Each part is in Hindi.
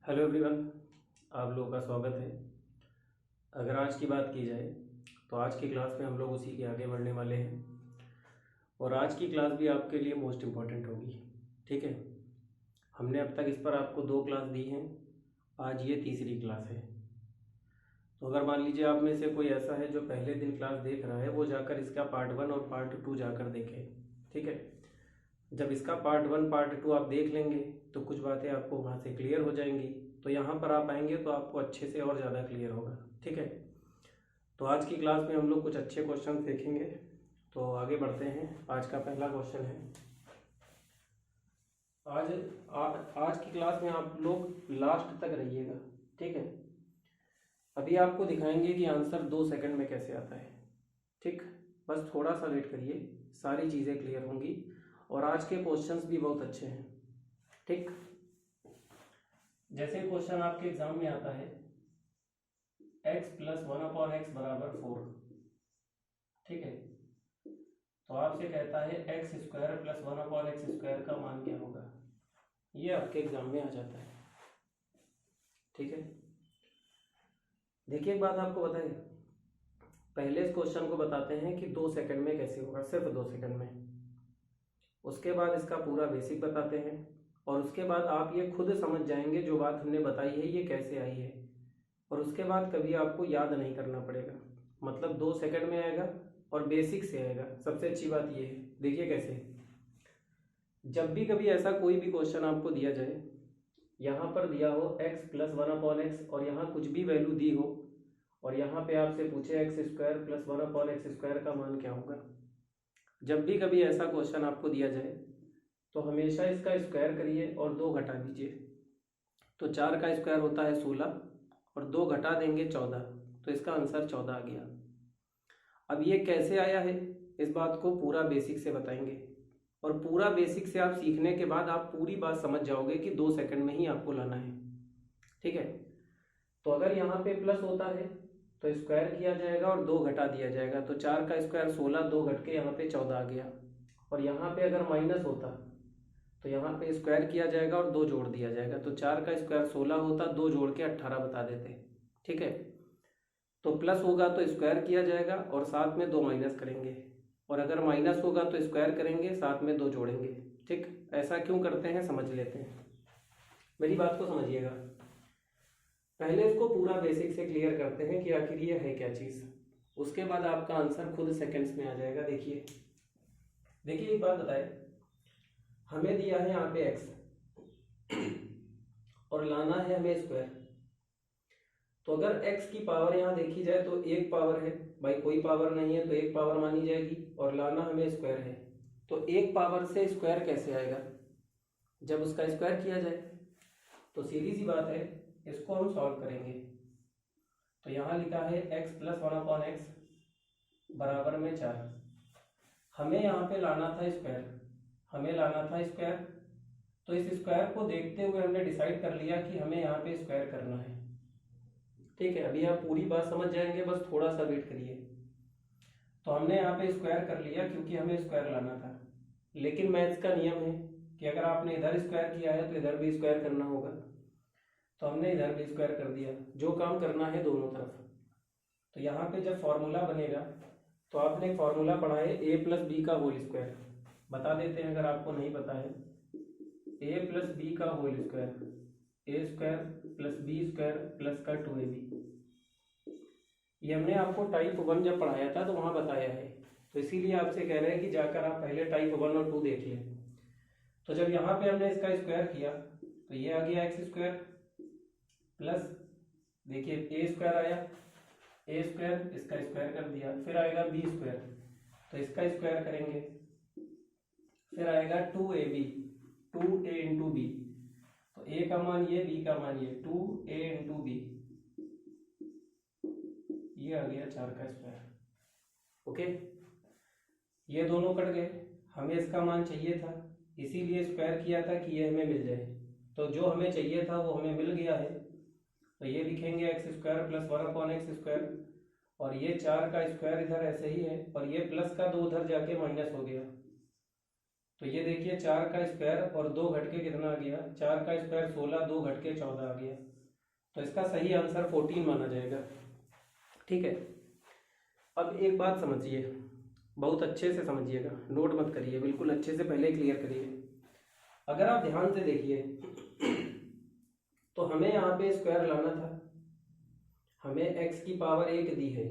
हेलो एवरीवन, आप लोगों का स्वागत है। अगर आज की बात की जाए तो आज की क्लास में हम लोग उसी के आगे बढ़ने वाले हैं और आज की क्लास भी आपके लिए मोस्ट इम्पॉर्टेंट होगी। ठीक है, हमने अब तक इस पर आपको 2 क्लास दी हैं, आज ये तीसरी क्लास है। तो अगर मान लीजिए आप में से कोई ऐसा है जो पहले दिन क्लास देख रहा है, वो जाकर इसका पार्ट 1 और पार्ट 2 जाकर देखे। ठीक है, जब इसका पार्ट 1 पार्ट 2 आप देख लेंगे तो कुछ बातें आपको वहाँ से क्लियर हो जाएंगी, तो यहाँ पर आप आएंगे तो आपको अच्छे से और ज़्यादा क्लियर होगा। ठीक है, तो आज की क्लास में हम लोग कुछ अच्छे क्वेश्चन देखेंगे। तो आगे बढ़ते हैं। आज का पहला क्वेश्चन है। आज आज की क्लास में आप लोग लास्ट तक रहिएगा। ठीक है, अभी आपको दिखाएंगे कि आंसर 2 सेकंड में कैसे आता है। ठीक, बस थोड़ा सा वेट करिए, सारी चीज़ें क्लियर होंगी और आज के क्वेश्चंस भी बहुत अच्छे हैं। ठीक, जैसे क्वेश्चन आपके एग्जाम में आता है x प्लस 1/x बराबर 4। ठीक है, तो आपसे कहता है x square plus 1/x square का मान क्या होगा। ये आपके एग्जाम में आ जाता है। ठीक है, देखिए एक बात आपको बताइए, पहले इस क्वेश्चन को बताते हैं कि 2 सेकंड में कैसे होगा, सिर्फ 2 सेकंड में। उसके बाद इसका पूरा बेसिक बताते हैं और उसके बाद आप ये खुद समझ जाएंगे जो बात हमने बताई है ये कैसे आई है। और उसके बाद कभी आपको याद नहीं करना पड़ेगा, मतलब 2 सेकंड में आएगा और बेसिक से आएगा। सबसे अच्छी बात ये है, देखिए कैसे, जब भी कभी ऐसा कोई भी क्वेश्चन आपको दिया जाए, यहाँ पर दिया हो x प्लस 1/x और यहाँ कुछ भी वैल्यू दी हो और यहाँ पे आपसे पूछे x square plus 1/x square का मान क्या होगा, जब भी कभी ऐसा क्वेश्चन आपको दिया जाए तो हमेशा इसका स्क्वायर करिए और 2 घटा दीजिए। तो 4 का स्क्वायर होता है 16 और 2 घटा देंगे 14, तो इसका आंसर 14 आ गया। अब ये कैसे आया है इस बात को पूरा बेसिक से बताएंगे और पूरा बेसिक से आप सीखने के बाद आप पूरी बात समझ जाओगे कि 2 सेकंड में ही आपको लाना है। ठीक है, तो अगर यहाँ पे प्लस होता है तो स्क्वायर किया जाएगा और 2 घटा दिया जाएगा। तो 4 का स्क्वायर 16, 2 घट के यहाँ पे 14 आ गया। और यहाँ पे अगर माइनस होता तो यहाँ पे स्क्वायर किया जाएगा और 2 जोड़ दिया जाएगा। तो 4 का स्क्वायर 16 होता, 2 जोड़ के 18 बता देते। ठीक है, तो प्लस होगा तो स्क्वायर किया जाएगा और साथ में 2 माइनस करेंगे, और अगर माइनस होगा तो स्क्वायर करेंगे, साथ में 2 जोड़ेंगे। ठीक, ऐसा क्यों करते हैं समझ लेते हैं, मेरी बात को समझिएगा। पहले इसको पूरा बेसिक से क्लियर करते हैं कि आखिर ये है क्या चीज़, उसके बाद आपका आंसर खुद सेकंड्स में आ जाएगा। देखिए देखिए एक बात बताए, हमें दिया है यहाँ पे x और लाना है हमें स्क्वायर। तो अगर x की पावर यहाँ देखी जाए तो 1 पावर है, भाई कोई पावर नहीं है तो 1 पावर मानी जाएगी, और लाना हमें स्क्वायर है। तो 1 पावर से स्क्वायर कैसे आएगा, जब उसका स्क्वायर किया जाए। तो सीधी सी बात है, इसको हम सॉल्व करेंगे। तो यहाँ लिखा है x प्लस 1/x बराबर में 4। हमें यहाँ पे लाना था स्क्वायर, हमें लाना था स्क्वायर। तो इस स्क्वायर को देखते हुए हमने डिसाइड कर लिया कि हमें यहाँ पे स्क्वायर करना है। ठीक है, अभी आप पूरी बात समझ जाएंगे, बस थोड़ा सा वेट करिए। तो हमने यहाँ पे स्क्वायर कर लिया क्योंकि हमें स्क्वायर लाना था, लेकिन मैथ्स का नियम है कि अगर आपने इधर स्क्वायर किया है तो इधर भी स्क्वायर करना होगा। तो हमने इधर भी स्क्वायर कर दिया, जो काम करना है दोनों तरफ। तो यहाँ पे जब फॉर्मूला बनेगा तो आपने एक फॉर्मूला पढ़ा है ए प्लस बी का होल स्क्वायर, बता देते हैं अगर आपको नहीं पता है। ए प्लस बी का whole square, A square plus B square plus का 2ab। ये हमने आपको टाइप 1 जब पढ़ाया था तो वहाँ बताया है, तो इसीलिए आपसे कह रहे हैं कि जाकर आप पहले टाइप 1 और 2 देख लें। तो जब यहाँ पे हमने इसका स्क्वायर किया तो ये आ गया एक्स स्क्वायर प्लस, देखिए ए स्क्वायर आया, ए स्क्वायर इसका स्क्वायर कर दिया, फिर आएगा बी स्क्वायर, तो इसका स्क्वायर करेंगे, फिर आएगा 2ab, 2a इंटू बी। तो ए का मान ये, बी का मान ये, 2a इंटू बी, ये आ गया 4 का स्क्वायर। ओके, ये दोनों कट गए, हमें इसका मान चाहिए था इसीलिए स्क्वायर किया था कि ये हमें मिल जाए। तो जो हमें चाहिए था वो हमें मिल गया है। तो ये लिखेंगे x square plus 1/x square, और ये 4 का स्क्वायर इधर ऐसे ही है और ये प्लस का 2 उधर जाके माइनस हो गया। तो ये देखिए 4 का स्क्वायर और 2 घट के कितना आ गया, 4 का स्क्वायर 16, 2 घट के 14 आ गया। तो इसका सही आंसर 14 माना जाएगा। ठीक है, अब एक बात समझिए, बहुत अच्छे से समझिएगा, नोट मत करिए, बिल्कुल अच्छे से पहले क्लियर करिए। अगर आप ध्यान से देखिए तो हमें यहाँ पे स्क्वायर लाना था, हमें x की पावर 1 दी है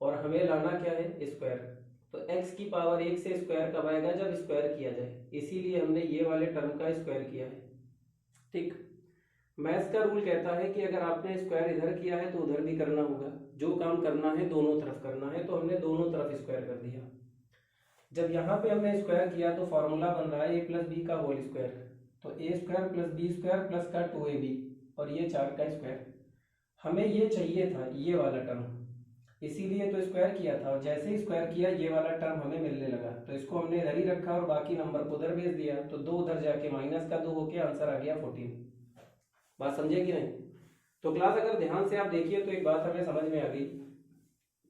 और हमें लाना क्या है, स्क्वायर। तो x की पावर 1 से स्क्वायर कब आएगा, जब स्क्वायर किया जाए, इसीलिए हमने ये वाले टर्म का स्क्वायर किया है। ठीक, मैथ्स का रूल कहता है कि अगर आपने स्क्वायर इधर किया है तो उधर भी करना होगा, जो काम करना है दोनों तरफ करना है, तो हमने दोनों तरफ स्क्वायर कर दिया। जब यहाँ पे हमने स्क्वायर किया तो फॉर्मूला बन रहा है a प्लस बी का होल स्क्वायर, तो a square plus B square plus का 2ab और ये 4 का स्क्वायर। हमें ये चाहिए था ये वाला टर्म, इसीलिए तो स्क्वायर किया था, और जैसे ही स्क्वायर किया ये वाला टर्म हमें मिलने लगा, तो इसको हमने इधर ही रखा और बाकी नंबर को उधर भेज दिया, तो 2 उधर जाके माइनस का 2 होके आंसर आ गया 14। बात समझे कि नहीं? तो क्लास अगर ध्यान से आप देखिए तो एक बात हमें समझ में आ गई,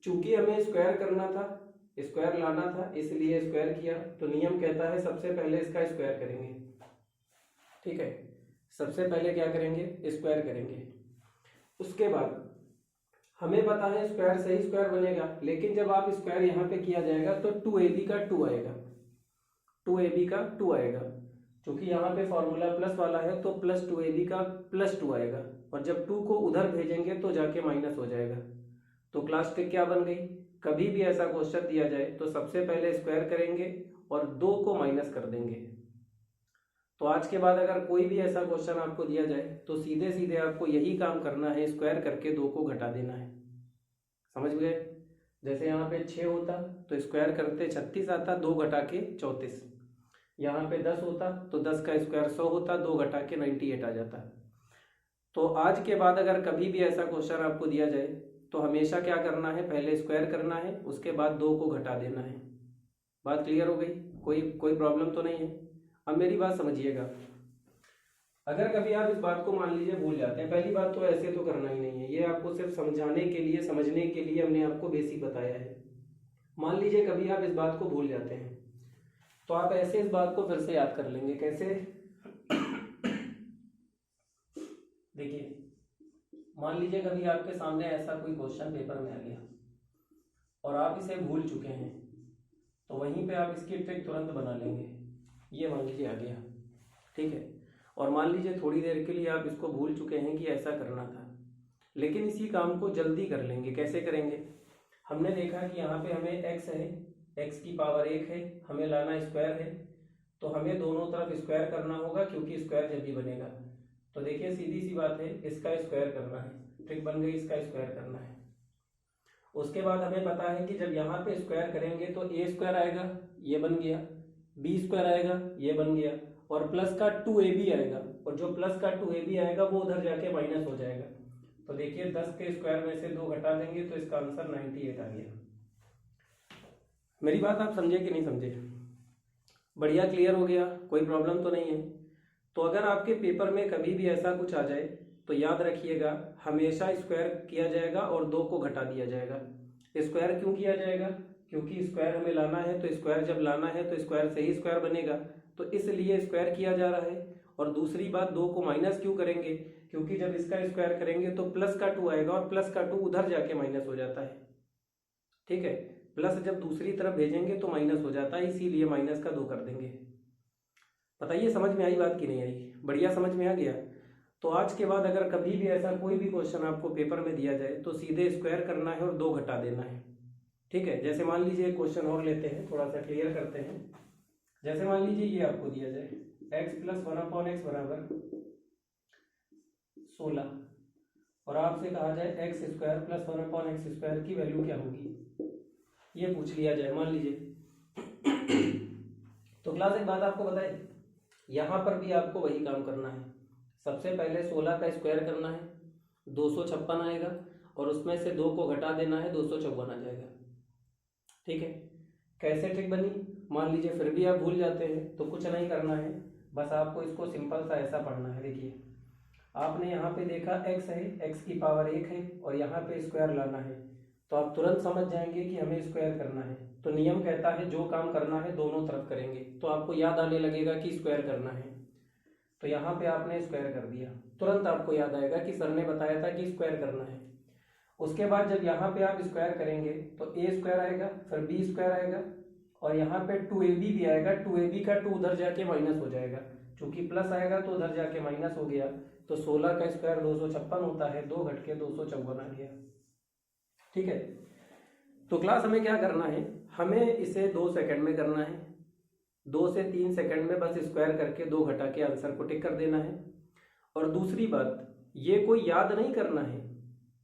चूंकि हमें स्क्वायर करना था, स्क्वायर लाना था, इसलिए स्क्वायर किया। तो नियम कहता है सबसे पहले इसका स्क्वायर करेंगे। ठीक है, सबसे पहले क्या करेंगे, स्क्वायर करेंगे। उसके बाद हमें पता है स्क्वायर से ही स्क्वायर बनेगा, लेकिन जब आप स्क्वायर यहाँ पे किया जाएगा तो 2ab का 2 आएगा, 2ab का 2 आएगा, क्योंकि यहाँ पे फॉर्मूला प्लस वाला है तो प्लस 2ab का प्लस 2 आएगा, और जब 2 को उधर भेजेंगे तो जाके माइनस हो जाएगा। तो क्लास ट्रिक क्या बन गई, कभी भी ऐसा क्वेश्चन दिया जाए तो सबसे पहले स्क्वायर करेंगे और 2 को माइनस कर देंगे। तो आज के बाद अगर कोई भी ऐसा क्वेश्चन आपको दिया जाए तो सीधे सीधे आपको यही काम करना है, स्क्वायर करके 2 को घटा देना है। समझ गए? जैसे यहाँ पे 6 होता तो स्क्वायर करते 36 आता, 2 घटा के 34। यहाँ पे 10 होता तो 10 का स्क्वायर 100 होता, 2 घटा के 98 आ जाता। तो आज के बाद अगर कभी भी ऐसा क्वेश्चन आपको दिया जाए तो हमेशा क्या करना है, पहले स्क्वायर करना है, उसके बाद 2 को घटा देना है। बात क्लियर हो गई? कोई प्रॉब्लम तो नहीं है? अब मेरी बात समझिएगा, अगर कभी आप इस बात को मान लीजिए भूल जाते हैं, पहली बात तो ऐसे तो करना ही नहीं है, ये आपको सिर्फ समझाने के लिए, समझने के लिए हमने आपको बेसिक बताया है। मान लीजिए कभी आप इस बात को भूल जाते हैं तो आप ऐसे इस बात को फिर से याद कर लेंगे। कैसे? देखिए, मान लीजिए कभी आपके सामने ऐसा कोई क्वेश्चन पेपर में आ गया और आप इसे भूल चुके हैं, तो वहीं पे आप इसकी ट्रिक तुरंत बना लेंगे। ये मान लीजिए आ गया, ठीक है, और मान लीजिए थोड़ी देर के लिए आप इसको भूल चुके हैं कि ऐसा करना था, लेकिन इसी काम को जल्दी कर लेंगे। कैसे करेंगे? हमने देखा कि यहाँ पे हमें x है, x की पावर 1 है, हमें लाना स्क्वायर है, तो हमें दोनों तरफ स्क्वायर करना होगा, क्योंकि स्क्वायर जब भी बनेगा। तो देखिए सीधी सी बात है, इसका स्क्वायर करना है, ट्रिक बन गई, इसका स्क्वायर करना है। उसके बाद हमें पता है कि जब यहाँ पे स्क्वायर करेंगे तो a स्क्वायर आएगा, ये बन गया, b स्क्वायर आएगा, ये बन गया, और प्लस का 2ab आएगा, और जो प्लस का 2ab आएगा वो उधर जाके माइनस हो जाएगा। तो देखिए 10 के स्क्वायर में से 2 घटा देंगे तो इसका आंसर 98 आ गया। मेरी बात आप समझे कि नहीं समझे? बढ़िया, क्लियर हो गया? कोई प्रॉब्लम तो नहीं है? तो अगर आपके पेपर में कभी भी ऐसा कुछ आ जाए तो याद रखिएगा, हमेशा स्क्वायर किया जाएगा और 2 को घटा दिया जाएगा। स्क्वायर क्यों किया जाएगा? क्योंकि स्क्वायर हमें लाना है, तो स्क्वायर जब लाना है तो स्क्वायर से ही स्क्वायर बनेगा, तो इसलिए स्क्वायर किया जा रहा है। और दूसरी बात, 2 को माइनस क्यों करेंगे? क्योंकि जब इसका स्क्वायर करेंगे तो प्लस का 2 आएगा, और प्लस का 2 उधर जाके माइनस हो जाता है। ठीक है, प्लस जब दूसरी तरफ भेजेंगे तो माइनस हो जाता है, इसीलिए माइनस का 2 कर देंगे। बताइए समझ में आई बात कि नहीं आई? बढ़िया, समझ में आ गया? तो आज के बाद अगर कभी भी ऐसा कोई भी क्वेश्चन आपको पेपर में दिया जाए तो सीधे स्क्वायर करना है और 2 घटा देना है। ठीक है, जैसे मान लीजिए एक क्वेश्चन और लेते हैं, थोड़ा सा क्लियर करते हैं। जैसे मान लीजिए ये आपको दिया जाए x प्लस 1/x बराबर 16, और आपसे कहा जाए x square plus 1/x square की वैल्यू क्या होगी, ये पूछ लिया जाए मान लीजिए। तो क्लास एक बात आपको बताए, यहाँ पर भी आपको वही काम करना है। सबसे पहले 16 का स्क्वायर करना है, 256 आएगा, और उसमें से 2 को घटा देना है, 254 आ जाएगा। ठीक है, कैसे ट्रिक बनी? मान लीजिए फिर भी आप भूल जाते हैं तो कुछ नहीं करना है, बस आपको इसको सिंपल सा ऐसा पढ़ना है। देखिए आपने यहाँ पे देखा x है, x की पावर 1 है, और यहाँ पे स्क्वायर लाना है, तो आप तुरंत समझ जाएंगे कि हमें स्क्वायर करना है। तो नियम कहता है जो काम करना है दोनों तरफ करेंगे, तो आपको याद आने लगेगा कि स्क्वायर करना है। तो यहाँ पे आपने स्क्वायर कर दिया, तुरंत आपको याद आएगा कि सर ने बताया था कि स्क्वायर करना है। उसके बाद जब यहाँ पे आप स्क्वायर करेंगे तो ए स्क्वायर आएगा, फिर बी स्क्वायर आएगा, और यहाँ पे 2ab भी आएगा। 2ab का 2 उधर जाके माइनस हो जाएगा, चूंकि प्लस आएगा तो उधर जाके माइनस हो गया। तो 16 का स्क्वायर 256 होता है, 2 घट के 254 आ गया। ठीक है, तो क्लास हमें क्या करना है, हमें इसे 2 सेकंड में करना है। 2 से 3 सेकंड में बस स्क्वायर करके 2 घटा के आंसर को टिक कर देना है। और दूसरी बात, ये कोई याद नहीं करना है,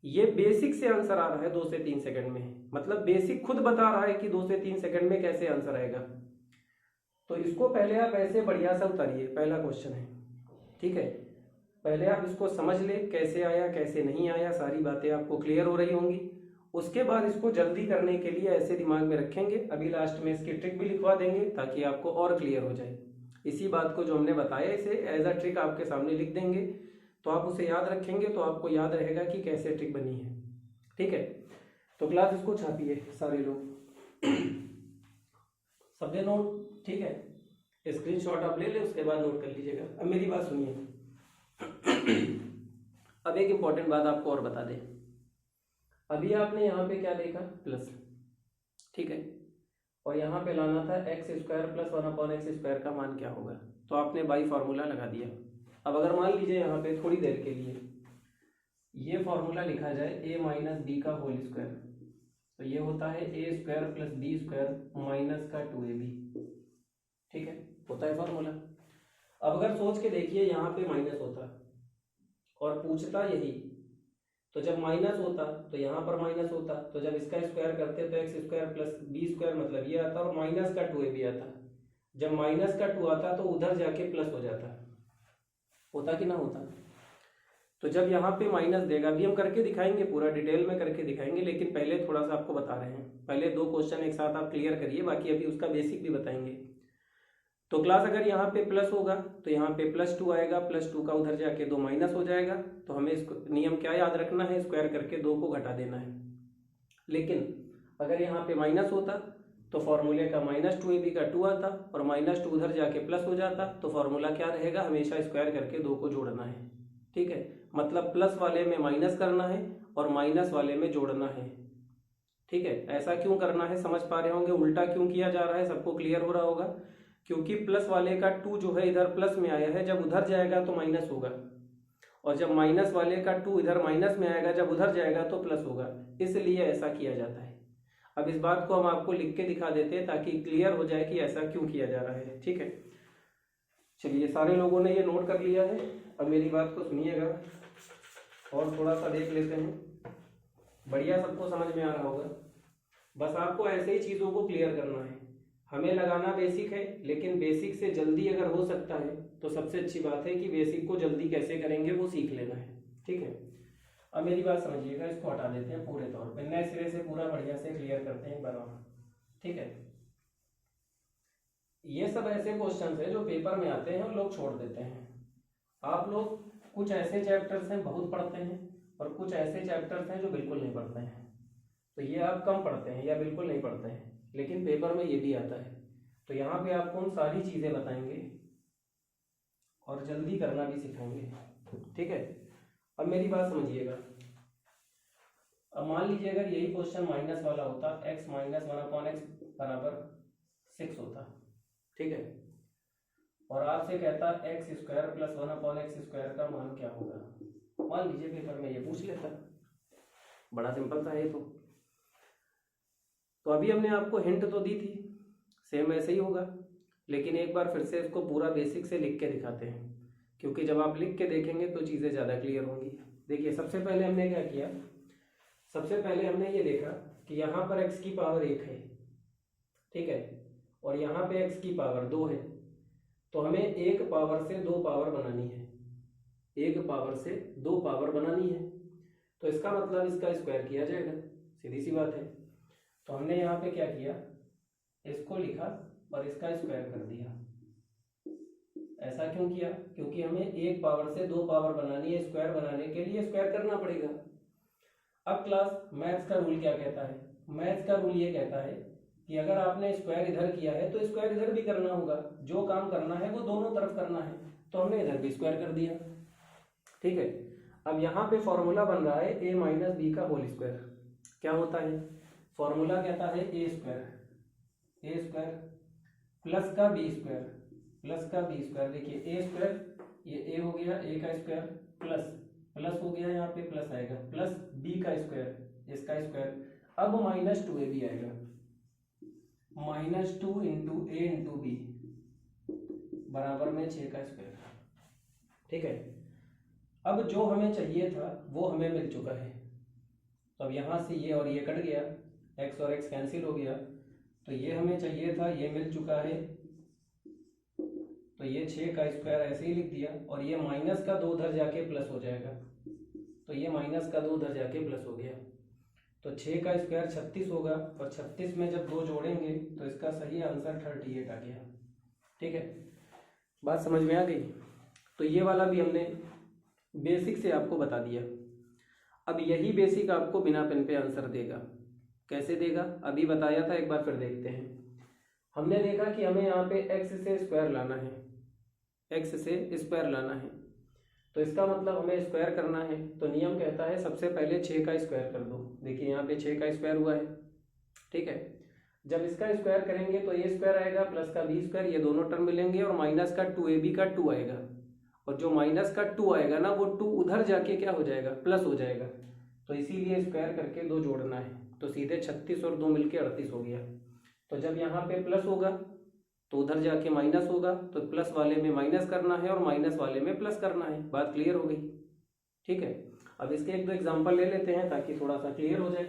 ये बेसिक से आंसर आ रहा है 2 से 3 सेकंड में, मतलब बेसिक खुद बता रहा है कि 2 से 3 सेकंड में कैसे आंसर आएगा। तो इसको पहले आप ऐसे बढ़िया सा उतारिए, पहला क्वेश्चन है। ठीक है, पहले आप इसको समझ ले कैसे आया कैसे नहीं आया, सारी बातें आपको क्लियर हो रही होंगी। उसके बाद इसको जल्दी करने के लिए ऐसे दिमाग में रखेंगे, अभी लास्ट में इसकी ट्रिक भी लिखवा देंगे ताकि आपको और क्लियर हो जाए। इसी बात को जो हमने बताया इसे एज अ ट्रिक आपके सामने लिख देंगे, तो आप उसे याद रखेंगे तो आपको याद रहेगा कि कैसे ट्रिक बनी है। ठीक है, तो क्लास इसको छापिए सारे लोग, सबने नोट। ठीक है, स्क्रीनशॉट आप ले ले, उसके बाद नोट कर लीजिएगा। अब मेरी बात सुनिए, अब एक इंपॉर्टेंट बात आपको और बता दें। अभी आपने यहाँ पे क्या देखा, प्लस। ठीक है, और यहाँ पे लाना था x square plus 1/x square का मान क्या होगा, तो आपने बाई फार्मूला लगा दिया। अब अगर मान लीजिए यहाँ पे थोड़ी देर के लिए ये फार्मूला लिखा जाए a माइनस बी का होल स्क्वायर, तो ये होता है a square plus B square minus का 2ab। ठीक है, होता है फार्मूला। अब अगर सोच के देखिए यहाँ पे माइनस होता और पूछता यही, तो जब माइनस होता तो यहाँ पर माइनस होता, तो जब इसका स्क्वायर करते तो X square plus B square मतलब ये आता और माइनस का 2ab आता। जब माइनस का 2 आता तो उधर जाके प्लस हो जाता, होता कि ना होता। तो जब यहाँ पे माइनस देगा, अभी हम करके दिखाएंगे, पूरा डिटेल में करके दिखाएंगे, लेकिन पहले थोड़ा सा आपको बता रहे हैं। पहले 2 क्वेश्चन एक साथ आप क्लियर करिए, बाकी अभी उसका बेसिक भी बताएंगे। तो क्लास अगर यहाँ पे प्लस होगा तो यहाँ पे +2 आएगा, +2 का उधर जाके 2 माइनस हो जाएगा। तो हमें इसको नियम क्या याद रखना है, स्क्वायर करके 2 को घटा देना है। लेकिन अगर यहाँ पे माइनस होता तो फॉर्मूले का -2ab का 2 आता और -2 उधर जाके प्लस हो जाता, तो फॉर्मूला क्या रहेगा, हमेशा स्क्वायर करके 2 को जोड़ना है। ठीक है, मतलब प्लस वाले में माइनस करना है और माइनस वाले में जोड़ना है। ठीक है, ऐसा क्यों करना है समझ पा रहे होंगे, उल्टा क्यों किया जा रहा है सबको क्लियर हो रहा होगा। क्योंकि प्लस वाले का 2 जो है इधर प्लस में आया है, जब उधर जाएगा तो माइनस होगा, और जब माइनस वाले का 2 इधर माइनस में आएगा, जब उधर जाएगा तो प्लस होगा, इसलिए ऐसा किया जाता है। अब इस बात को हम आपको लिख के दिखा देते हैं ताकि क्लियर हो जाए कि ऐसा क्यों किया जा रहा है। ठीक है, चलिए सारे लोगों ने ये नोट कर लिया है। अब मेरी बात को सुनिएगा और थोड़ा सा देख लेते हैं, बढ़िया सबको समझ में आ रहा होगा। बस आपको ऐसे ही चीज़ों को क्लियर करना है। हमें लगाना बेसिक है, लेकिन बेसिक से जल्दी अगर हो सकता है तो सबसे अच्छी बात है कि बेसिक को जल्दी कैसे करेंगे वो सीख लेना है। ठीक है, अब मेरी बात समझिएगा, इसको हटा देते हैं पूरे तौर पे, नए सिरे से पूरा बढ़िया से क्लियर करते हैं एक बार और। ठीक है, ये सब ऐसे क्वेश्चन है जो पेपर में आते हैं और लोग छोड़ देते हैं। आप लोग कुछ ऐसे चैप्टर्स हैं बहुत पढ़ते हैं और कुछ ऐसे चैप्टर्स हैं जो बिल्कुल नहीं पढ़ते हैं। तो ये आप कम पढ़ते हैं या बिल्कुल नहीं पढ़ते हैं, लेकिन पेपर में ये भी आता है। तो यहाँ पे आपको उन सारी चीज़ें बताएंगे और जल्दी करना भी सिखाएंगे। ठीक है, अब मेरी बात समझिएगा। अब मान लीजिए अगर यही क्वेश्चन माइनस वाला होता, x माइनस 1/x बराबर 6 होता। ठीक है, और आपसे कहता x square plus 1/x square का मान क्या होगा। मान लीजिए पेपर में ये पूछ लेता, बड़ा सिंपल था ये तो अभी हमने आपको हिंट तो दी थी, सेम ऐसे ही होगा, लेकिन एक बार फिर से इसको पूरा बेसिक से लिख के दिखाते हैं, क्योंकि जब आप लिख के देखेंगे तो चीज़ें ज़्यादा क्लियर होंगी। देखिए सबसे पहले हमने क्या किया, सबसे पहले हमने ये देखा कि यहाँ पर x की पावर 1 है। ठीक है, और यहाँ पे x की पावर 2 है, तो हमें एक पावर से 2 पावर बनानी है, एक पावर से 2 पावर बनानी है। तो इसका मतलब इसका स्क्वायर किया जाएगा, सीधी सी बात है। तो हमने यहाँ पे क्या किया, इसको लिखा और इसका स्क्वायर कर दिया। ऐसा क्यों किया, क्योंकि हमें एक पावर से 2 पावर बनानी है, स्क्वायर बनाने के लिए स्क्वायर करना पड़ेगा। अब क्लास मैथ्स का रूल क्या कहता है? मैथ्स का रूल ये कहता है कि अगर आपने स्क्वायर इधर किया है तो स्क्वायर इधर भी करना होगा, जो काम करना है वो दोनों तरफ करना है, तो हमने इधर भी स्क्वायर कर दिया। ठीक है, अब यहाँ पे फॉर्मूला बन रहा है a माइनस बी का होल स्क्वायर। क्या होता है? फॉर्मूला कहता है ए स्क्वायर प्लस का बी स्क्वायर। देखिए ए स्क्वायर, ये ए हो गया, ए का स्क्वायर प्लस हो गया, यहाँ पे प्लस आएगा, प्लस बी का स्क्वायर, इसका स्क्वायर। अब माइनस 2ab आएगा, -2 इंटू ए इंटू बी बराबर में 6 का स्क्वायर। ठीक है, अब जो हमें चाहिए था वो हमें मिल चुका है। तो अब यहाँ से ये और ये कट गया, x और x कैंसिल हो गया, तो ये हमें चाहिए था, ये मिल चुका है। तो ये 6 का स्क्वायर ऐसे ही लिख दिया, और ये माइनस का 2 उधर जाके प्लस हो जाएगा, तो ये माइनस का 2 उधर जाके प्लस हो गया, तो 6 का स्क्वायर 36 होगा, और 36 में जब 2 जोड़ेंगे तो इसका सही आंसर 38 आ गया। ठीक है, बात समझ में आ गई? तो ये वाला भी हमने बेसिक से आपको बता दिया। अब यही बेसिक आपको बिना पेन पे आंसर देगा। कैसे देगा? अभी बताया था, एक बार फिर देखते हैं। हमने देखा कि हमें यहाँ पे x से स्क्वायर लाना है, तो इसका मतलब हमें स्क्वायर करना है, तो नियम कहता है सबसे पहले 6 का स्क्वायर कर दो। देखिए यहाँ पे 6 का स्क्वायर हुआ है। ठीक है, जब इसका स्क्वायर करेंगे तो ए स्क्वायर आएगा प्लस का बी स्क्वायर, ये दोनों टर्म मिलेंगे, और माइनस का 2ab का 2 आएगा, और जो माइनस का 2 आएगा ना, वो 2 उधर जाके क्या हो जाएगा? प्लस हो जाएगा। तो इसीलिए स्क्वायर करके 2 जोड़ना है, तो सीधे 36 और 2 मिलके 38 हो गया। तो जब यहाँ पे प्लस होगा तो उधर जाके माइनस होगा, तो प्लस वाले में माइनस करना है और माइनस वाले में प्लस करना है। बात क्लियर हो गई? ठीक है, अब इसके 1-2 एग्जाम्पल ले लेते हैं ताकि थोड़ा सा क्लियर हो जाए।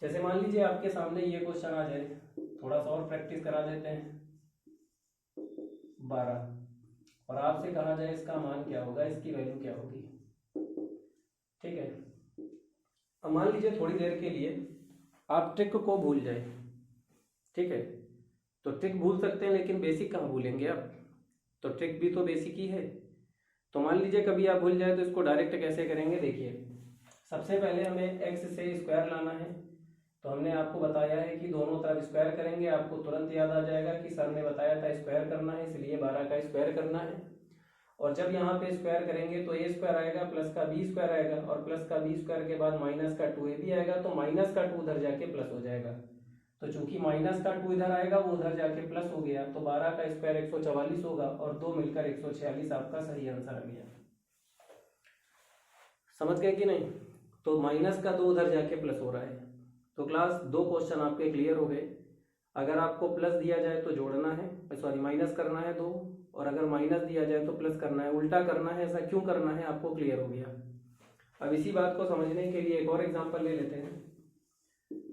जैसे मान लीजिए आपके सामने ये क्वेश्चन आ जाए, थोड़ा सा और प्रैक्टिस करा देते हैं। 12, और आपसे कहा जाए इसका मान क्या होगा, इसकी वैल्यू क्या होगी। ठीक है, अब मान लीजिए थोड़ी देर के लिए आप ट्रिक को भूल जाए। ठीक है, तो ट्रिक भूल सकते हैं, लेकिन बेसिक कहाँ भूलेंगे आप? तो ट्रिक भी तो बेसिक ही है। तो मान लीजिए कभी आप भूल जाए तो इसको डायरेक्ट कैसे करेंगे? देखिए, सबसे पहले हमें x से स्क्वायर लाना है, तो हमने आपको बताया है कि दोनों तरफ स्क्वायर करेंगे। आपको तुरंत याद आ जाएगा कि सर ने बताया था स्क्वायर करना है, इसलिए 12 का स्क्वायर करना है। और जब यहाँ पे स्क्वायर करेंगे तो ए स्क्वायर आएगा प्लस का बी स्क्वायर आएगा, और प्लस का बी स्क्वायर के बाद माइनस का 2ab आएगा, तो माइनस का 2 उधर जाके प्लस हो जाएगा। तो चूंकि माइनस का 2 इधर आएगा, वो उधर जाके प्लस हो गया, तो 12 का स्क्वायर 144 होगा, और 2 मिलकर 146 आपका सही आंसर आ गया। समझ गए कि नहीं? तो माइनस का 2 उधर जाके प्लस हो रहा है। तो क्लास 2 क्वेश्चन आपके क्लियर हो गए। अगर आपको प्लस दिया जाए तो जोड़ना है, सॉरी माइनस करना है 2, और अगर माइनस दिया जाए तो प्लस करना है, उल्टा करना है। ऐसा क्यों करना है आपको क्लियर हो गया। अब इसी बात को समझने के लिए एक और एग्जांपल ले लेते हैं।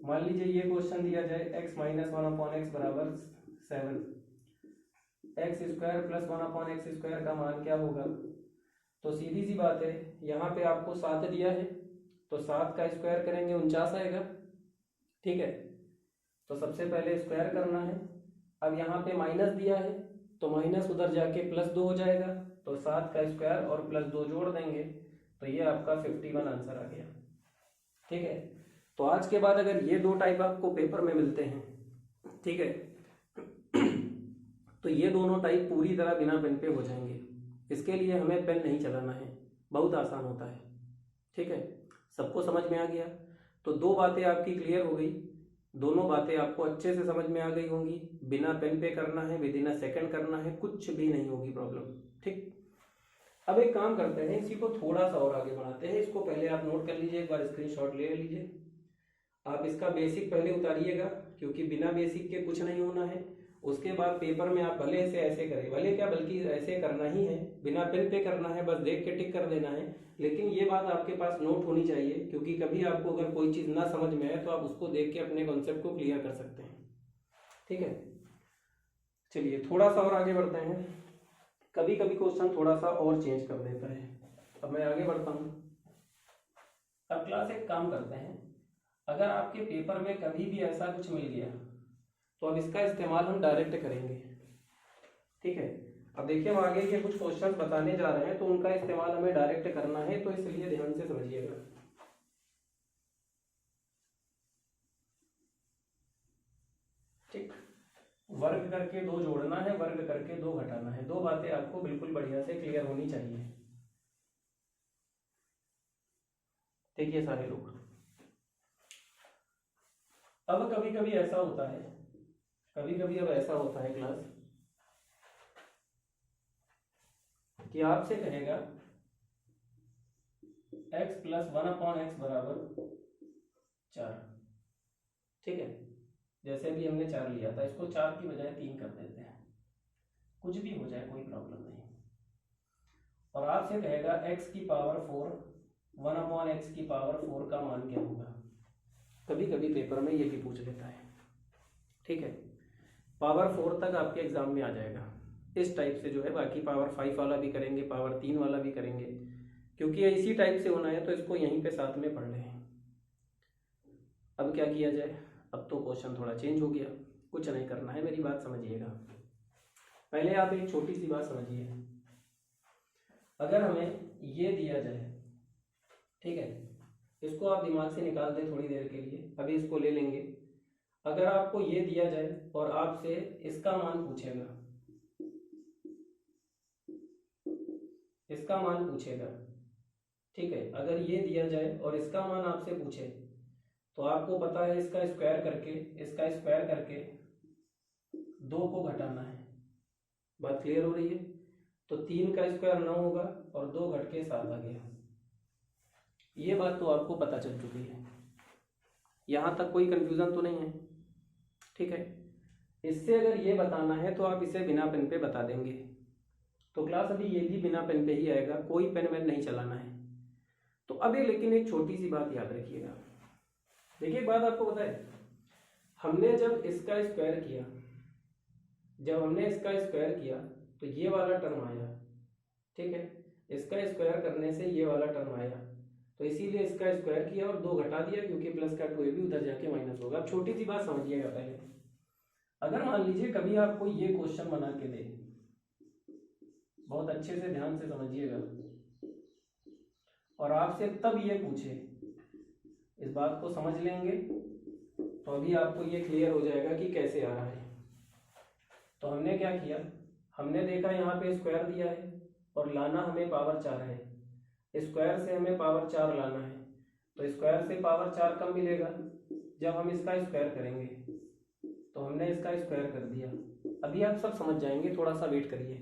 मान लीजिए ये क्वेश्चन दिया जाए x माइनस 1/x बराबर 7, x square plus 1/x square का मान क्या होगा। तो सीधी सी बात है, यहाँ पे आपको 7 दिया है, तो 7 का स्क्वायर करेंगे 49 आएगा। ठीक है, तो सबसे पहले स्क्वायर करना है। अब यहाँ पे माइनस दिया है, तो माइनस उधर जाके प्लस 2 हो जाएगा, तो 7 का स्क्वायर और प्लस 2 जोड़ देंगे, तो ये आपका 51 आंसर आ गया। ठीक है, तो आज के बाद अगर ये 2 टाइप आपको पेपर में मिलते हैं, ठीक है, तो ये दोनों टाइप पूरी तरह बिना पेन पे हो जाएंगे। इसके लिए हमें पेन नहीं चलाना है, बहुत आसान होता है। ठीक है, सबको समझ में आ गया? तो 2 बातें आपकी क्लियर हो गई, दोनों बातें आपको अच्छे से समझ में आ गई होंगी। बिना पेन पे करना है, विदिन अ सेकंड करना है, कुछ भी नहीं होगी प्रॉब्लम। ठीक, अब एक काम करते हैं, इसी को थोड़ा सा और आगे बढ़ाते हैं। इसको पहले आप नोट कर लीजिए, एक बार स्क्रीनशॉट ले लीजिए। आप इसका बेसिक पहले उतारिएगा, क्योंकि बिना बेसिक के कुछ नहीं होना है। उसके बाद पेपर में आप भले से ऐसे करें, भले क्या बल्कि ऐसे करना ही है, बिना पेन पे करना है, बस देख के टिक कर देना है। लेकिन ये बात आपके पास नोट होनी चाहिए, क्योंकि कभी आपको अगर कोई चीज़ ना समझ में आए तो आप उसको देख के अपने कॉन्सेप्ट को क्लियर कर सकते हैं। ठीक है, चलिए थोड़ा सा और आगे बढ़ते हैं। कभी कभी क्वेश्चन थोड़ा सा और चेंज कर देता है। अब मैं आगे बढ़ता हूँ। अब क्लास एक काम करते हैं, अगर आपके पेपर में कभी भी ऐसा कुछ मिल गया तो अब इसका इस्तेमाल हम डायरेक्ट करेंगे। ठीक है, अब देखिए हम आगे के कुछ क्वेश्चंस बताने जा रहे हैं, तो उनका इस्तेमाल हमें डायरेक्ट करना है, तो इसलिए ध्यान से समझिएगा। वर्ग करके 2 जोड़ना है, वर्ग करके 2 घटाना है। 2 बातें आपको बिल्कुल बढ़िया से क्लियर होनी चाहिए। देखिए सारे लोग, अब कभी कभी ऐसा होता है, कभी कभी अब ऐसा होता है क्लास कि आपसे कहेगा x प्लस 1/x बराबर 4। ठीक है, जैसे भी हमने 4 लिया था, इसको 4 की बजाय 3 कर देते हैं, कुछ भी हो जाए कोई प्रॉब्लम नहीं। और आपसे कहेगा x की पावर 4, 1/x की पावर 4 का मान क्या होगा। कभी कभी पेपर में ये भी पूछ लेता है। ठीक है, पावर 4 तक आपके एग्जाम में आ जाएगा इस टाइप से जो है। बाकी पावर 5 वाला भी करेंगे, पावर 3 वाला भी करेंगे, क्योंकि इसी टाइप से होना है तो इसको यहीं पे साथ में पढ़ रहे हैं। अब क्या किया जाए, अब तो क्वेश्चन थोड़ा चेंज हो गया, कुछ नहीं करना है, मेरी बात समझिएगा। पहले आप एक छोटी सी बात समझिए, अगर हमें ये दिया जाए, ठीक है, इसको आप दिमाग से निकाल दें थोड़ी देर के लिए, अभी इसको ले लेंगे। अगर आपको ये दिया जाए और आपसे इसका मान पूछेगा, इसका मान पूछेगा, ठीक है, अगर ये दिया जाए और इसका मान आपसे पूछे, तो आपको पता है इसका स्क्वायर करके, इसका स्क्वायर करके 2 को घटाना है। बात क्लियर हो रही है। तो 3 का स्क्वायर 9 होगा और 2 घट के 7 आ गया। ये बात तो आपको पता चल चुकी है, यहां तक कोई कंफ्यूजन तो नहीं है। ठीक है, इससे अगर ये बताना है तो आप इसे बिना पेन पे बता देंगे। तो क्लास अभी ये भी बिना पेन पे ही आएगा, कोई पेन वेन नहीं चलाना है। तो अभी लेकिन एक छोटी सी बात याद रखिएगा। देखिए एक बात आपको पता है, हमने जब इसका स्क्वायर किया, जब हमने इसका स्क्वायर किया तो ये वाला टर्म आया। ठीक है, इसका स्क्वायर करने से ये वाला टर्म आया, तो इसीलिए इसका स्क्वायर किया और 2 घटा दिया, क्योंकि प्लस का 2 भी उधर जाके माइनस होगा। अब छोटी सी बात समझिएगा पहले, अगर मान लीजिए कभी आपको ये क्वेश्चन बना के दे, बहुत अच्छे से ध्यान से समझिएगा, और आपसे तब ये पूछे, इस बात को समझ लेंगे तो अभी आपको ये क्लियर हो जाएगा कि कैसे आ रहा है। तो हमने क्या किया, हमने देखा यहाँ पे स्क्वायर दिया है और लाना हमें पावर 4 है, स्क्वायर से हमें पावर 4 लाना है, तो स्क्वायर से पावर 4 कब मिलेगा, जब हम इसका स्क्वायर करेंगे। तो हमने इसका स्क्वायर कर दिया, अभी आप सब समझ जाएंगे, थोड़ा सा वेट करिए।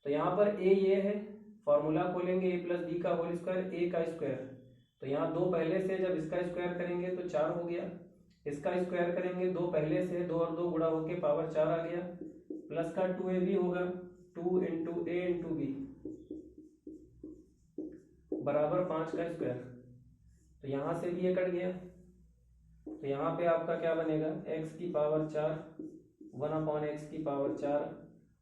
तो यहाँ पर a ये है, फॉर्मूला खोलेंगे a प्लस बी का होल स्क्वायर, a का स्क्वायर, तो यहाँ 2 पहले से, जब इसका स्क्वायर करेंगे तो 4 हो गया, इसका स्क्वायर करेंगे 2 पहले से, 2 और 2 गुणा होके पावर 4 आ गया, प्लस का 2a भी होगा, 2 इंटू a इंटू बी बराबर 5 का स्क्वायर। तो यहाँ से भी ये कट गया, तो यहाँ पे आपका क्या बनेगा, x की पावर 4, 1/x की पावर 4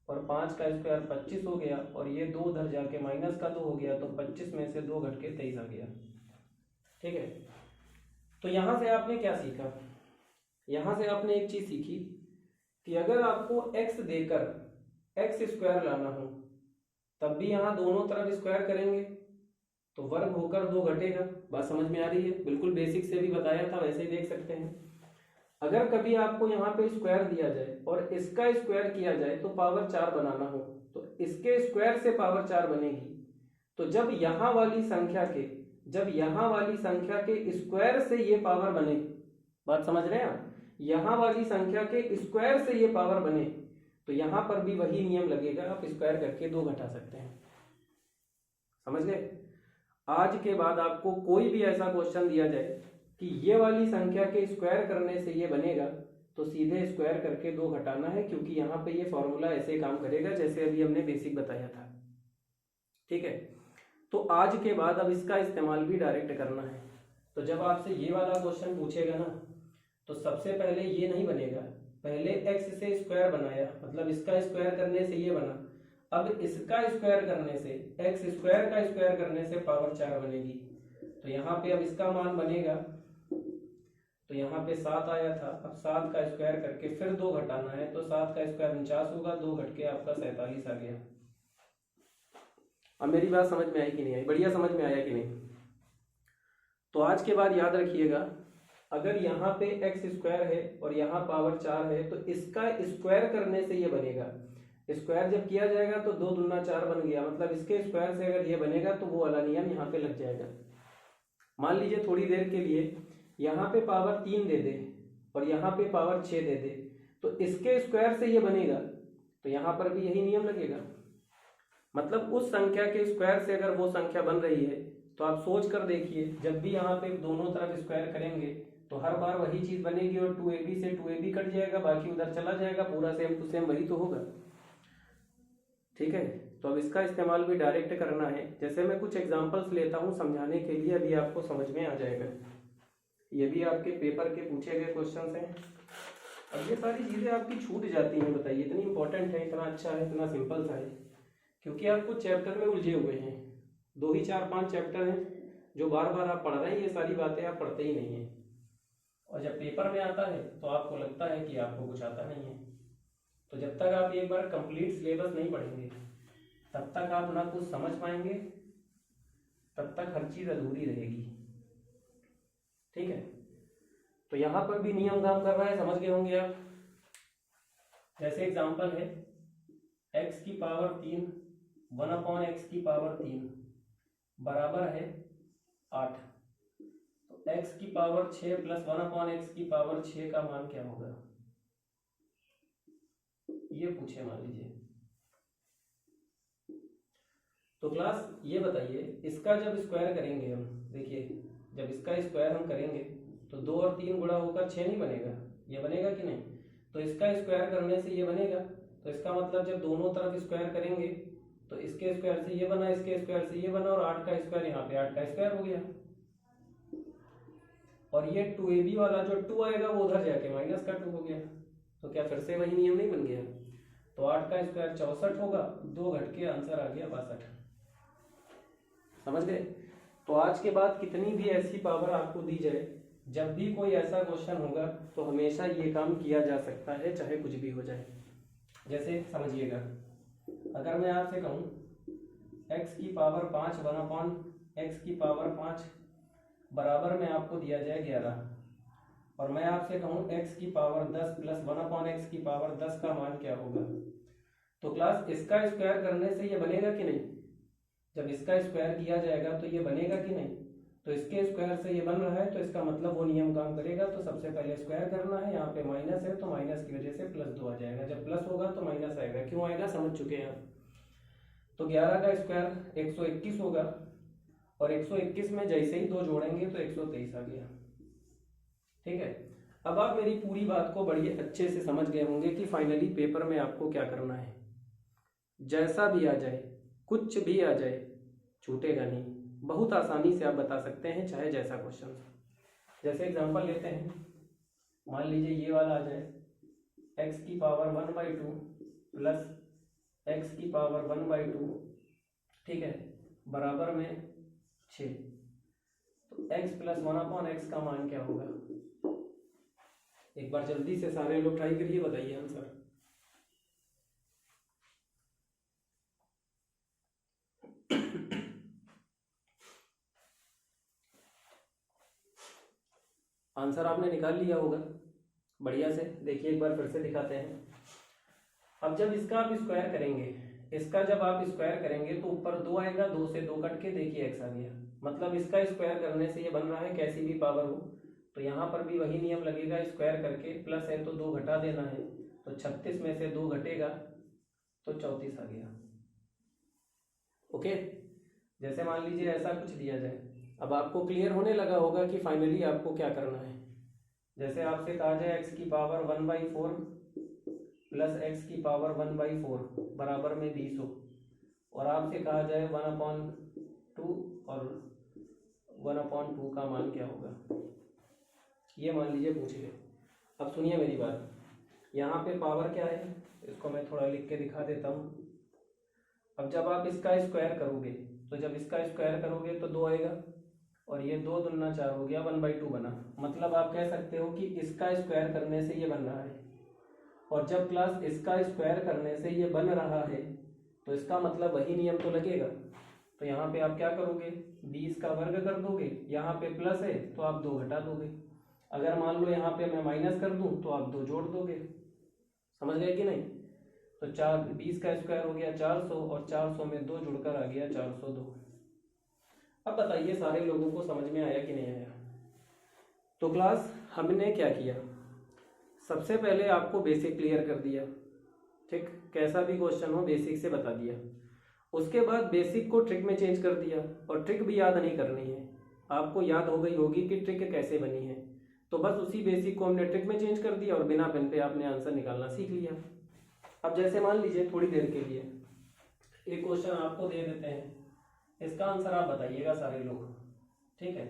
और 5 का स्क्वायर 25 हो गया, और ये 2 उधर जाके माइनस का 2 हो गया, तो 25 में से 2 घट के 23 आ गया। ठीक है, तो यहाँ से आपने क्या सीखा, यहाँ से आपने एक चीज सीखी कि अगर आपको x देकर x स्क्वायर लाना हो, तब भी यहाँ दोनों तरफ स्क्वायर करेंगे तो वर्ग होकर 2 घटेगा। बात समझ में आ रही है, बिल्कुल बेसिक से भी बताया था, वैसे ही देख सकते हैं। अगर कभी आपको यहाँ पे स्क्वायर दिया जाए और इसका स्क्वायर किया जाए तो पावर 4 बनाना हो, तो इसके स्क्वायर से पावर 4 बनेगी। तो जब यहाँ वाली संख्या के, जब यहाँ वाली संख्या के स्क्वायर से ये पावर बने, बात समझ रहे हैं आप, यहाँ वाली संख्या के स्क्वायर से ये पावर बने, तो यहाँ पर भी वही नियम लगेगा, आप स्क्वायर करके 2 घटा सकते हैं। समझ गए। आज के बाद आपको कोई भी ऐसा क्वेश्चन दिया जाए कि ये वाली संख्या के स्क्वायर करने से ये बनेगा, तो सीधे स्क्वायर करके 2 घटाना है, क्योंकि यहाँ पे ये फॉर्मूला ऐसे काम करेगा जैसे अभी हमने बेसिक बताया था। ठीक है, तो आज के बाद अब इसका इस्तेमाल भी डायरेक्ट करना है। तो जब आपसे ये वाला क्वेश्चन पूछेगा ना, तो सबसे पहले ये नहीं बनेगा, पहले x से स्क्वायर बनाया, मतलब इसका स्क्वायर करने से ये बना, अब इसका स्क्वायर करने से, x स्क्वायर का स्क्वायर करने से पावर 4 बनेगी। तो यहाँ पे अब इसका मान बनेगा, तो यहाँ पे 7 आया था, अब 7 का स्क्वायर करके फिर 2 घटाना है, तो 7 का स्क्वायर 49 होगा, 2 घट के आपका 47 आ गया। अब मेरी बात समझ में आई कि नहीं आई, बढ़िया समझ में आया कि नहीं। तो आज के बाद याद रखिएगा अगर यहाँ पे एक्स स्क्वायर है और यहाँ पावर 4 है तो इसका स्क्वायर करने से ये बनेगा। स्क्वायर जब किया जाएगा तो 2 दूना 4 बन गया, मतलब इसके स्क्वायर से अगर ये बनेगा तो वो वाला नियम यहाँ पे लग जाएगा। मान लीजिए थोड़ी देर के लिए यहाँ पे पावर 3 दे दे और यहाँ पे पावर 6 दे दे, तो इसके स्क्वायर से ये बनेगा, तो यहाँ पर भी यही नियम लगेगा। मतलब उस संख्या के स्क्वायर से अगर वो संख्या बन रही है तो आप सोच कर देखिए, जब भी यहाँ पे दोनों तरफ स्क्वायर करेंगे तो हर बार वही चीज बनेगी और 2ab से 2ab कट जाएगा, बाकी उधर चला जाएगा, पूरा सेम टू सेम वही तो होगा। ठीक है, तो अब इसका इस्तेमाल भी डायरेक्ट करना है। जैसे मैं कुछ एग्जांपल्स लेता हूँ समझाने के लिए, अभी आपको समझ में आ जाएगा। ये भी आपके पेपर के पूछे गए क्वेश्चंस हैं। अब ये सारी चीजें आपकी छूट जाती हैं, बताइए, इतनी इंपॉर्टेंट है, इतना अच्छा है, इतना सिंपल सा है, क्योंकि आप कुछ चैप्टर में उलझे हुए हैं। 2 ही 4-5 चैप्टर हैं जो बार बार आप पढ़ रहे हैं, ये सारी बातें आप पढ़ते ही नहीं हैं, और जब पेपर में आता है तो आपको लगता है कि आपको कुछ आता नहीं है। तो जब तक आप एक बार कंप्लीट सिलेबस नहीं पढ़ेंगे तब तक आप ना कुछ समझ पाएंगे, तब तक हर चीज अधूरी रहेगी। ठीक है, तो यहां पर भी नियम काम कर रहा है, समझ गए होंगे आप। जैसे एग्जांपल है x की पावर 3 1/x की पावर 3 बराबर है 8, तो x की पावर 6 प्लस 1/x की पावर 6 का मान क्या होगा, ये पूछे मान लीजिए। तो क्लास ये बताइए, इसका जब स्क्वायर करेंगे हम, देखिए जब इसका स्क्वायर हम करेंगे तो 2 और 3 गुणा होकर 6 नहीं बनेगा, ये बनेगा कि नहीं। तो इसका स्क्वायर करने से ये बनेगा, तो इसका मतलब जब दोनों तरफ स्क्वायर करेंगे तो इसके स्क्वायर से ये बना, इसके स्क्वायर से ये बना, और 8 का स्क्वायर यहाँ पे 8 का स्क्वायर हो गया। और ये 2ab वाला जो 2 आएगा वो उधर जाके माइनस का 2 हो गया, तो क्या फिर से वही नियम नहीं बन गया। तो 8 का स्क्वायर 64 होगा, 2 घट के आंसर आ गया 62। समझ गए। तो आज के बाद कितनी भी ऐसी पावर आपको दी जाए, जब भी कोई ऐसा क्वेश्चन होगा तो हमेशा ये काम किया जा सकता है, चाहे कुछ भी हो जाए। जैसे समझिएगा, अगर मैं आपसे कहूं x की पावर 5 1/x की पावर 5 बराबर में आपको दिया जाए 11, और मैं आपसे कहूं x की पावर 10 प्लस 1/x की पावर 10 का मान क्या होगा, तो क्लास इसका स्क्वायर करने से ये बनेगा कि नहीं। जब इसका स्क्वायर किया जाएगा तो ये बनेगा कि नहीं। तो इसके स्क्वायर से ये बन रहा है, तो इसका मतलब वो नियम काम करेगा। तो सबसे पहले स्क्वायर करना है, यहाँ पे माइनस है तो माइनस की वजह से +2 आ जाएगा, जब प्लस होगा तो माइनस आएगा। क्यों आएगा समझ चुके हैं आप। तो 11 का स्क्वायर 121 होगा, और 121 में जैसे ही 2 जोड़ेंगे तो 123 आ गया। ठीक है, अब आप मेरी पूरी बात को बड़ी अच्छे से समझ गए होंगे कि फाइनली पेपर में आपको क्या करना है। जैसा भी आ जाए, कुछ भी आ जाए, छूटेगा नहीं, बहुत आसानी से आप बता सकते हैं, चाहे जैसा क्वेश्चन। जैसे एग्जांपल लेते हैं, मान लीजिए ये वाला आ जाए x की पावर 1/2 प्लस x की पावर 1/2, ठीक है, बराबर में 6। तो x प्लस 1/x का मान क्या होगा। एक बार जल्दी से सारे लोग ट्राई करिए, बताइए आंसर। आंसर आपने निकाल लिया होगा बढ़िया से। देखिए एक बार फिर से दिखाते हैं। अब जब इसका आप स्क्वायर करेंगे, इसका जब आप स्क्वायर करेंगे तो ऊपर 2 आएगा, 2 से 2 कट के देखिए x आ गया। मतलब इसका स्क्वायर करने से ये बन रहा है, कैसी भी पावर हो तो यहाँ पर भी वही नियम लगेगा, स्क्वायर करके प्लस है तो 2 घटा देना है, तो 36 में से 2 घटेगा तो 34 आ गया। ओके, जैसे मान लीजिए ऐसा कुछ दिया जाए। अब आपको क्लियर होने लगा होगा कि फाइनली आपको क्या करना है। जैसे आपसे कहा जाए x की पावर 1/4 प्लस x की पावर 1/4 बराबर में 20 हो, और आपसे कहा जाए 1/2 और 1/2 का मान क्या होगा, ये मान लीजिए पूछ ले। अब सुनिए मेरी बात, यहाँ पे पावर क्या है, इसको मैं थोड़ा लिख के दिखा देता हूँ। अब जब आप इसका स्क्वायर करोगे, तो जब इसका स्क्वायर करोगे तो 2 आएगा, और ये 2 दूना 4 हो गया, 1/2 बना। मतलब आप कह सकते हो कि इसका स्क्वायर करने से ये बन रहा है, और जब क्लास इसका स्क्वायर करने से ये बन रहा है तो इसका मतलब वही नियम तो लगेगा। तो यहाँ पे आप क्या करोगे, 20 का वर्ग कर दोगे, यहाँ पे प्लस है तो आप 2 घटा दोगे। अगर मान लो यहाँ पे मैं माइनस कर दूं तो आप 2 जोड़ दोगे, समझ गए कि नहीं। तो 20 का स्क्वायर हो गया 400 और 400 में 2 जुड़कर आ गया 402। अब बताइए सारे लोगों को समझ में आया कि नहीं आया। तो क्लास हमने क्या किया, सबसे पहले आपको बेसिक क्लियर कर दिया, ठीक, कैसा भी क्वेश्चन हो बेसिक से बता दिया। उसके बाद बेसिक को ट्रिक में चेंज कर दिया, और ट्रिक भी याद नहीं करनी है, आपको याद हो गई होगी कि ट्रिक कैसे बनी है। तो बस उसी बेसिक को हमने ट्रिक में चेंज कर दिया और बिना पेन पे आपने आंसर निकालना सीख लिया। अब जैसे मान लीजिए थोड़ी देर के लिए एक क्वेश्चन आपको दे देते हैं, इसका आंसर आप बताइएगा सारे लोग, ठीक है।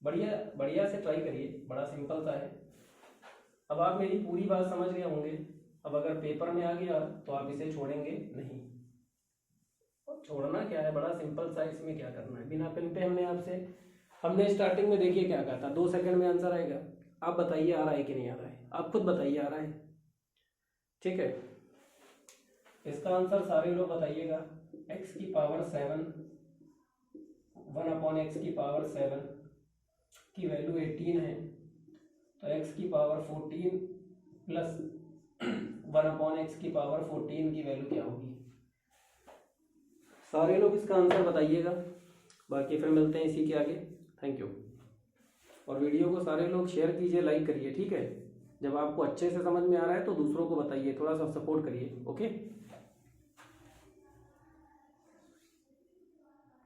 बढ़िया बढ़िया से ट्राई करिए, बड़ा सिंपल सा है। अब आप मेरी पूरी बात समझ गए होंगे। अब अगर पेपर में आ गया तो आप इसे छोड़ेंगे नहीं। और छोड़ना क्या है, बड़ा सिंपल सा, इसमें क्या करना है, बिना पेन पे हमने स्टार्टिंग में देखिए क्या कहा था, 2 सेकंड में आंसर आएगा। आप बताइए आ रहा है कि नहीं आ रहा है, आप खुद बताइए आ रहा है, ठीक है। इसका आंसर सारे लोग बताइएगा। x की पावर 7, 1/x की पावर 7 की वैल्यू 18 है, तो x की पावर 14 प्लस 1/x की पावर 14 की वैल्यू क्या होगी। सारे लोग इसका आंसर बताइएगा, बाकी फिर मिलते हैं इसी के आगे। Thank you. और वीडियो को सारे लोग शेयर कीजिए, लाइक करिए, ठीक है। जब आपको अच्छे से समझ में आ रहा है तो दूसरों को बताइए, थोड़ा सा सपोर्ट करिए, ओके।